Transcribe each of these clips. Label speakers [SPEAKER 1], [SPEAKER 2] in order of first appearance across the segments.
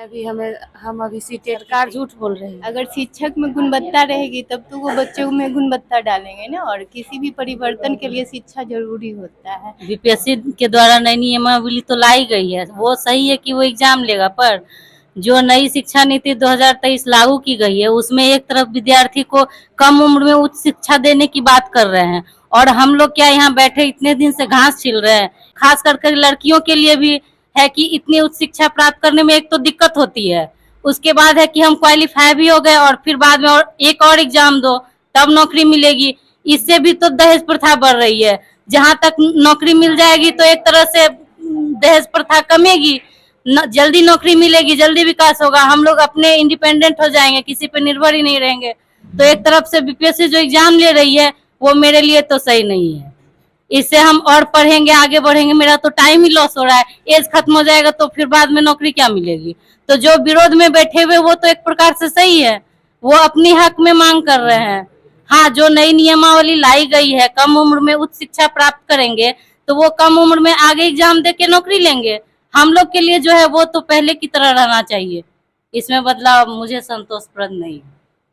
[SPEAKER 1] हम अभी सीटेट सरकार झूठ बोल रही है।
[SPEAKER 2] अगर शिक्षक में गुणवत्ता रहेगी तब तो वो बच्चों में गुणवत्ता डालेंगे ना, और किसी भी परिवर्तन के लिए शिक्षा जरूरी होता है।
[SPEAKER 3] बीपीएससी के द्वारा नई नियमावली तो लाई गई है, वो सही है कि वो एग्जाम लेगा, पर जो नई शिक्षा नीति 2023 लागू की गई है उसमें एक तरफ विद्यार्थी को कम उम्र में उच्च शिक्षा देने की बात कर रहे हैं, और हम लोग क्या यहाँ बैठे इतने दिन से घास छिल रहे हैं। खास करके लड़कियों के लिए भी है कि इतनी उच्च शिक्षा प्राप्त करने में एक तो दिक्कत होती है, उसके बाद है कि हम क्वालिफाई भी हो गए और फिर बाद में और एक और एग्जाम दो तब नौकरी मिलेगी। इससे भी तो दहेज प्रथा बढ़ रही है। जहां तक नौकरी मिल जाएगी तो एक तरह से दहेज प्रथा कमेगी, जल्दी नौकरी मिलेगी, जल्दी विकास होगा, हम लोग अपने इंडिपेंडेंट हो जाएंगे, किसी पे निर्भर ही नहीं रहेंगे। तो एक तरफ से बीपीएससी जो एग्जाम ले रही है वो मेरे लिए तो सही नहीं है। इससे हम और पढ़ेंगे, आगे बढ़ेंगे, मेरा तो टाइम ही लॉस हो रहा है। एज खत्म हो जाएगा तो फिर बाद में नौकरी क्या मिलेगी। तो जो विरोध में बैठे हुए वो तो एक प्रकार से सही है, वो अपनी हक में मांग कर रहे हैं। हाँ, जो नई नियमावली लाई गई है, कम उम्र में उच्च शिक्षा प्राप्त करेंगे तो वो कम उम्र में आगे एग्जाम दे के नौकरी लेंगे। हम लोग के लिए जो है वो तो पहले की तरह रहना चाहिए, इसमें बदलाव मुझे संतोषप्रद नहीं।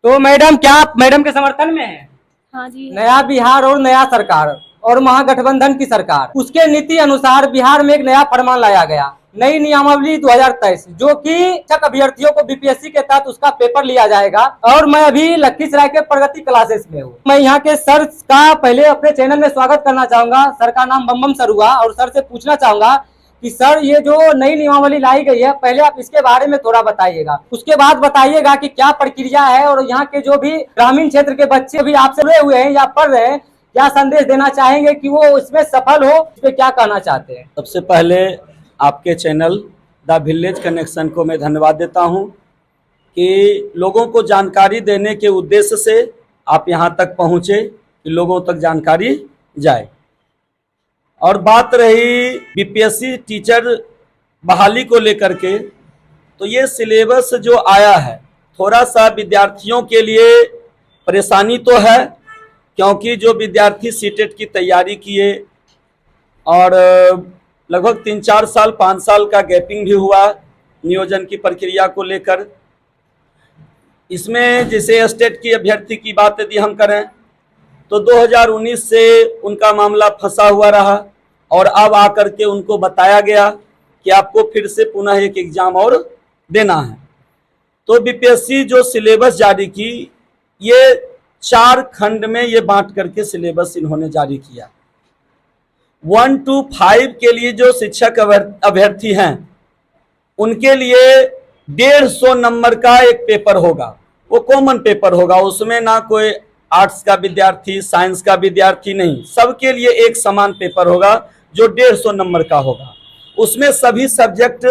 [SPEAKER 4] तो मैडम, क्या आप मैडम के समर्थन में है?
[SPEAKER 2] हाँ जी।
[SPEAKER 4] नया बिहार और नया सरकार और महागठबंधन की सरकार, उसके नीति अनुसार बिहार में एक नया फरमान लाया गया, नई नियमावली 2023, जो कि शिक्षक अभ्यर्थियों को बीपीएससी के तहत उसका पेपर लिया जाएगा। और मैं अभी लखीसराय के प्रगति क्लासेस में हूँ। मैं यहाँ के सर का पहले अपने चैनल में स्वागत करना चाहूंगा। सर का नाम बम सर हुआ, और सर से पूछना चाहूंगा कि सर ये जो नई नियमावली लाई गई है, पहले आप इसके बारे में थोड़ा बताइएगा, उसके बाद बताइएगा कि क्या प्रक्रिया है, और यहाँ के जो भी ग्रामीण क्षेत्र के बच्चे भी आपसे जुड़े हुए हैं या पढ़ रहे हैं, क्या संदेश देना चाहेंगे कि वो इसमें सफल हो, इस पे क्या कहना चाहते हैं?
[SPEAKER 5] सबसे पहले आपके चैनल द विलेज कनेक्शन को मैं धन्यवाद देता हूं कि लोगों को जानकारी देने के उद्देश्य से आप यहां तक पहुंचे कि लोगों तक जानकारी जाए। और बात रही बीपीएससी टीचर बहाली को लेकर के, तो ये सिलेबस जो आया है थोड़ा सा विद्यार्थियों के लिए परेशानी तो है, क्योंकि जो विद्यार्थी सीटेट की तैयारी किए और लगभग 3-4 साल 5 साल का गैपिंग भी हुआ नियोजन की प्रक्रिया को लेकर। इसमें जैसे स्टेट की अभ्यर्थी की बात यदि हम करें तो 2019 से उनका मामला फंसा हुआ रहा, और अब आकर के उनको बताया गया कि आपको फिर से पुनः एक एग्जाम और देना है। तो बीपीएससी जो सिलेबस जारी की, ये 4 खंड में ये बांट करके सिलेबस इन्होंने जारी किया। 1 to 5 के लिए जो शिक्षक अभ्यर्थी हैं उनके लिए 150 नंबर का एक पेपर होगा, वो कॉमन पेपर होगा। उसमें ना कोई आर्ट्स का विद्यार्थी, साइंस का विद्यार्थी नहीं, सबके लिए एक समान पेपर होगा जो 150 नंबर का होगा। उसमें सभी सब्जेक्ट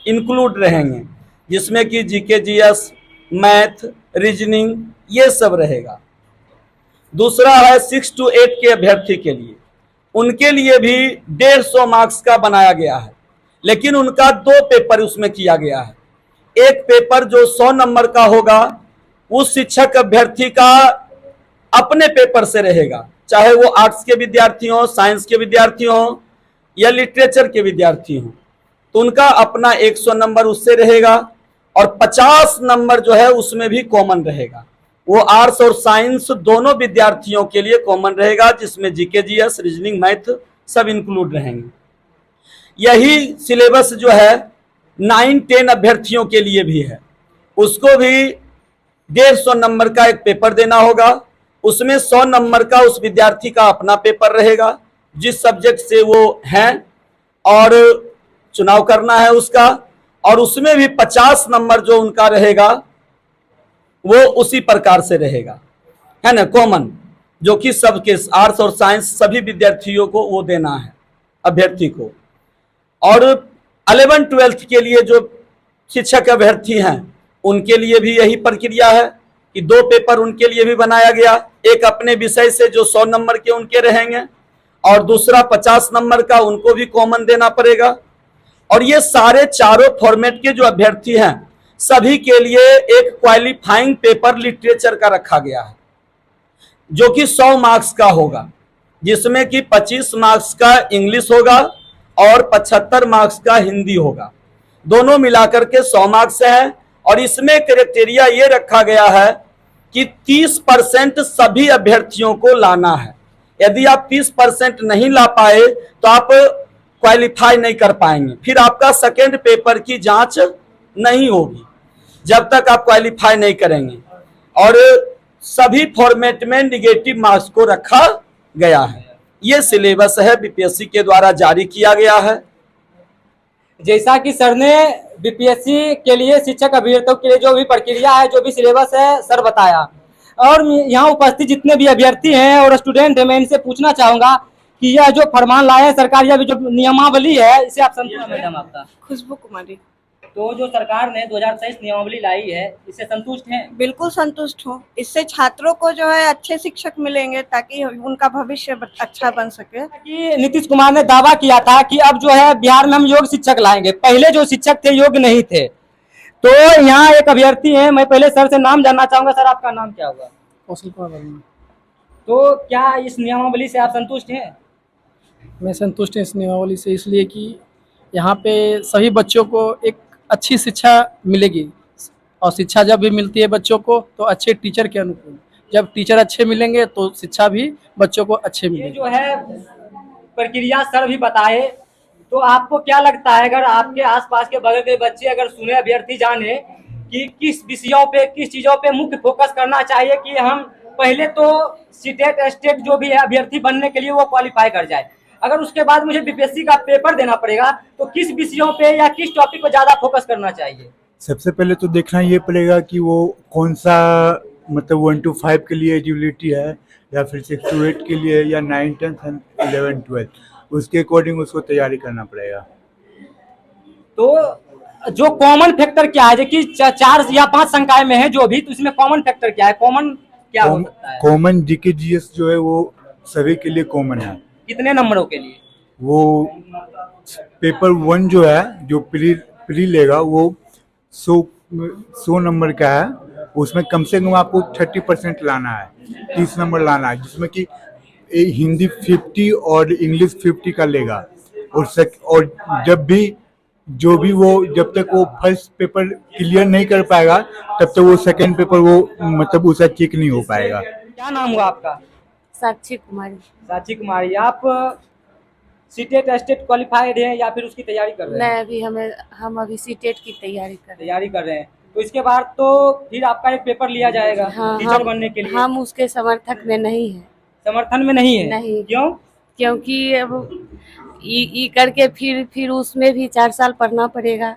[SPEAKER 5] इंक्लूड रहेंगे, जिसमें कि जीके, जीएस, मैथ, रीजनिंग, ये सब रहेगा। दूसरा है 6 to 8 के अभ्यर्थी के लिए, उनके लिए भी 150 मार्क्स का बनाया गया है, लेकिन उनका 2 पेपर उसमें किया गया है। एक पेपर जो 100 नंबर का होगा उस शिक्षक अभ्यर्थी का अपने पेपर से रहेगा, चाहे वो आर्ट्स के विद्यार्थी हों, साइंस के विद्यार्थी हों या लिटरेचर के विद्यार्थी हों, तो उनका अपना 100 नंबर उससे रहेगा, और 50 नंबर जो है उसमें भी कॉमन रहेगा। वो आर्ट्स और साइंस दोनों विद्यार्थियों के लिए कॉमन रहेगा, जिसमें जीके, जीएस, रीजनिंग, मैथ सब इंक्लूड रहेंगे। यही सिलेबस जो है 9-10 अभ्यर्थियों के लिए भी है, उसको भी 150 नंबर का एक पेपर देना होगा। उसमें 100 नंबर का उस विद्यार्थी का अपना पेपर रहेगा, जिस सब्जेक्ट से वो हैं और चुनाव करना है उसका, और उसमें भी 50 नंबर जो उनका रहेगा वो उसी प्रकार से रहेगा, है ना, कॉमन, जो कि सबके आर्ट्स और साइंस सभी विद्यार्थियों को वो देना है अभ्यर्थी को। और 11-12 के लिए जो शिक्षक अभ्यर्थी हैं उनके लिए भी यही प्रक्रिया है कि 2 पेपर उनके लिए भी बनाया गया, एक अपने विषय से जो 100 नंबर के उनके रहेंगे, और दूसरा 50 नंबर का उनको भी कॉमन देना पड़ेगा। और ये सारे चारों फॉर्मेट के जो अभ्यर्थी हैं सभी के लिए एक क्वालिफाइंग पेपर लिटरेचर का रखा गया है, जो कि 100 मार्क्स का होगा, जिसमें कि 25 मार्क्स का इंग्लिश होगा और 75 मार्क्स का हिंदी होगा। दोनों मिलाकर के 100 मार्क्स है। और इसमें क्राइटेरिया ये रखा गया है कि 30% सभी अभ्यर्थियों को लाना है। यदि आप 30% नहीं ला पाए तो आप क्वालिफाई नहीं कर पाएंगे, फिर आपका सेकेंड पेपर की जांच नहीं होगी जब तक आप क्वालिफाई नहीं करेंगे। और सभी फॉर्मेट में निगेटिव मार्क्स को रखा गया है। ये सिलेबस है, बीपीएससी के द्वारा जारी किया गया है।
[SPEAKER 4] जैसा कि सर ने बीपीएससी के लिए शिक्षक अभ्यर्थियों के लिए जो भी प्रक्रिया है, जो भी सिलेबस है, सर बताया। और यहाँ उपस्थित जितने भी अभ्यर्थी हैं और स्टूडेंट हैं, मैं इनसे पूछना चाहूंगा कि यह जो फरमान लाया है सरकार, यह जो नियमावली है, इसे आप संतुष्ट हैं? मैडम आपका
[SPEAKER 1] खुशबू कुमारी।
[SPEAKER 4] तो जो सरकार ने 2023 नियमावली लाई है, इससे संतुष्ट हैं?
[SPEAKER 6] बिल्कुल संतुष्ट हूँ। इससे छात्रों को जो है अच्छे शिक्षक मिलेंगे ताकि उनका भविष्य अच्छा बन सके।
[SPEAKER 4] कि नीतीश कुमार ने दावा किया था कि अब जो है बिहार में हम योग शिक्षक लाएंगे। पहले जो शिक्षक थे योग्य नहीं थे। तो यहाँ एक अभ्यर्थी हैं, मैं पहले सर से नाम जानना चाहूंगा। सर आपका नाम क्या होगा?
[SPEAKER 7] कौशल कुमार वर्मा।
[SPEAKER 4] तो क्या इस नियमावली से आप संतुष्ट हैं?
[SPEAKER 7] मैं संतुष्ट हूँ इस नियमावली से, इसलिए कि यहाँ पे सभी बच्चों को एक अच्छी शिक्षा मिलेगी। और शिक्षा जब भी मिलती है बच्चों को तो अच्छे टीचर के अनुकूल। जब टीचर अच्छे मिलेंगे तो शिक्षा भी बच्चों को अच्छे
[SPEAKER 4] ये
[SPEAKER 7] मिलेगी।
[SPEAKER 4] जो है प्रक्रिया सर भी बताए, तो आपको क्या लगता है, अगर आपके आसपास के बगल के बच्चे अगर सुने, अभ्यर्थी जाने कि किस विषयों पे, किस चीजों पे मुख्य फोकस करना चाहिए कि हम पहले तो सीटेट स्टेट जो भी है अभ्यर्थी बनने के लिए वो क्वालिफाई कर जाए, अगर उसके बाद मुझे बीपीएससी का पेपर देना पड़ेगा तो किस विषयों पे या किस टॉपिक पे ज्यादा फोकस करना चाहिए?
[SPEAKER 8] सबसे पहले तो देखना ये पड़ेगा कि वो कौन सा, मतलब 1 to 5 के लिए एलिजिबिलिटी है, या फिर 6 to 8 के लिए, या 9, 10 and 11, 12, उसके अकॉर्डिंग उसको तैयारी करना पड़ेगा।
[SPEAKER 4] तो जो कॉमन फैक्टर क्या है, जो कि 4 या 5 संकाय में है जो भी, तो इसमें कॉमन फैक्टर क्या है? कॉमन क्या हो सकता है?
[SPEAKER 8] कॉमन जीके जीएस जो है वो सभी के लिए कॉमन है।
[SPEAKER 4] कितने नंबरों के लिए?
[SPEAKER 8] वो पेपर 1 जो है, जो प्री लेगा, वो 100 नंबर का है। उसमें कम से कम आपको 30% लाना है, 30 नंबर लाना है, जिसमें कि हिंदी 50 और इंग्लिश 50 का लेगा। और जब तक वो फर्स्ट पेपर क्लियर नहीं कर पाएगा तब तक वो सेकंड पेपर वो मतलब उसका चेक नहीं हो पाएगा।
[SPEAKER 4] क्या नाम हुआ आपका?
[SPEAKER 1] साक्षी कुमारी।
[SPEAKER 4] साक्षी कुमारी। आप सीटेट स्टेट क्वालिफाइड हैं या फिर उसकी तैयारी कर रहे हैं?
[SPEAKER 1] नहीं, हम अभी सीटेट की तैयारी कर रहे हैं।
[SPEAKER 4] तो इसके बाद तो फिर आपका एक पेपर लिया जाएगा टीचर बनने के लिए।
[SPEAKER 1] हम उसके समर्थक में नहीं है।
[SPEAKER 4] समर्थन में नहीं है?
[SPEAKER 1] नहीं।
[SPEAKER 4] क्यों?
[SPEAKER 1] क्योंकि अब ई करके फिर उसमें भी 4 साल पढ़ना पड़ेगा।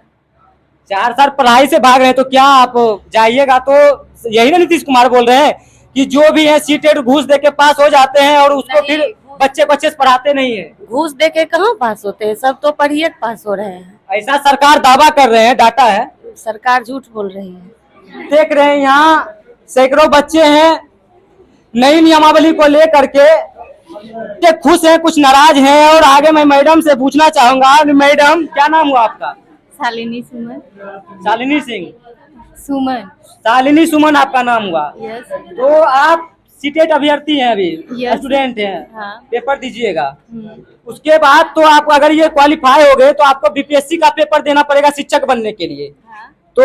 [SPEAKER 4] 4 साल पढ़ाई से भाग रहे हैं तो क्या आप जाइएगा? तो यही ना नीतीश कुमार बोल रहे हैं कि जो भी है सीटेट घूस दे के पास हो जाते हैं और उसको फिर बच्चे से पढ़ाते नहीं है।
[SPEAKER 1] घूस दे के कहाँ पास होते हैं, सब तो पढ़िए पास हो रहे हैं।
[SPEAKER 4] ऐसा सरकार दावा कर रहे हैं, डाटा है।
[SPEAKER 1] सरकार झूठ बोल रही है।
[SPEAKER 4] देख रहे हैं यहाँ सैकड़ों बच्चे हैं, नई नियमावली को लेकर के खुश हैं, कुछ नाराज हैं। और आगे मैं मैडम से पूछना चाहूंगा। मैडम क्या नाम हुआ आपका?
[SPEAKER 2] शालिनी सुमन।
[SPEAKER 4] शालिनी सिंह।
[SPEAKER 2] सुमन।
[SPEAKER 4] शालिनी सुमन आपका नाम हुआ?
[SPEAKER 2] यस।
[SPEAKER 4] तो आप सीटेट अभ्यर्थी हैं, अभी
[SPEAKER 2] Yes.
[SPEAKER 4] स्टूडेंट हैं।
[SPEAKER 2] हाँ।
[SPEAKER 4] पेपर दीजिएगा। उसके बाद तो आप अगर ये क्वालिफाई हो गए तो आपको बीपीएससी का पेपर देना पड़ेगा शिक्षक बनने के लिए।
[SPEAKER 2] हाँ।
[SPEAKER 4] तो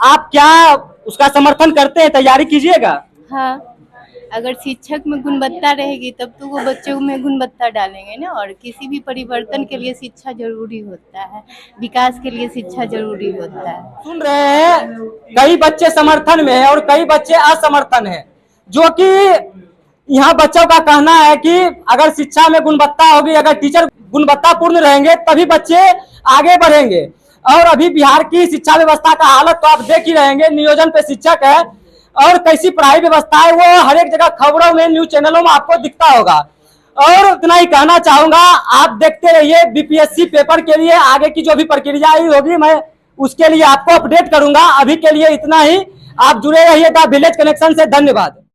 [SPEAKER 4] आप क्या उसका समर्थन करते हैं? तैयारी कीजिएगा।
[SPEAKER 2] हाँ, अगर शिक्षक में गुणवत्ता रहेगी तब तो वो बच्चों में गुणवत्ता डालेंगे ना। और किसी भी परिवर्तन के लिए शिक्षा जरूरी होता है, विकास के लिए शिक्षा जरूरी होता है।
[SPEAKER 4] सुन रहे हैं, कई बच्चे समर्थन में है और कई बच्चे असमर्थन है। जो कि यहाँ बच्चों का कहना है कि अगर शिक्षा में गुणवत्ता होगी, अगर टीचर गुणवत्तापूर्ण रहेंगे तभी बच्चे आगे बढ़ेंगे। और अभी बिहार की शिक्षा व्यवस्था का हालत तो आप देख ही रहेंगे। नियोजन पे शिक्षक है और कैसी पढ़ाई व्यवस्था है वो हर एक जगह खबरों में, न्यूज चैनलों में आपको दिखता होगा। और उतना ही कहना चाहूंगा, आप देखते रहिए बीपीएससी पेपर के लिए आगे की जो भी प्रक्रिया होगी मैं उसके लिए आपको अपडेट करूंगा। अभी के लिए इतना ही। आप जुड़े रहिए द विलेज कनेक्शन से। धन्यवाद।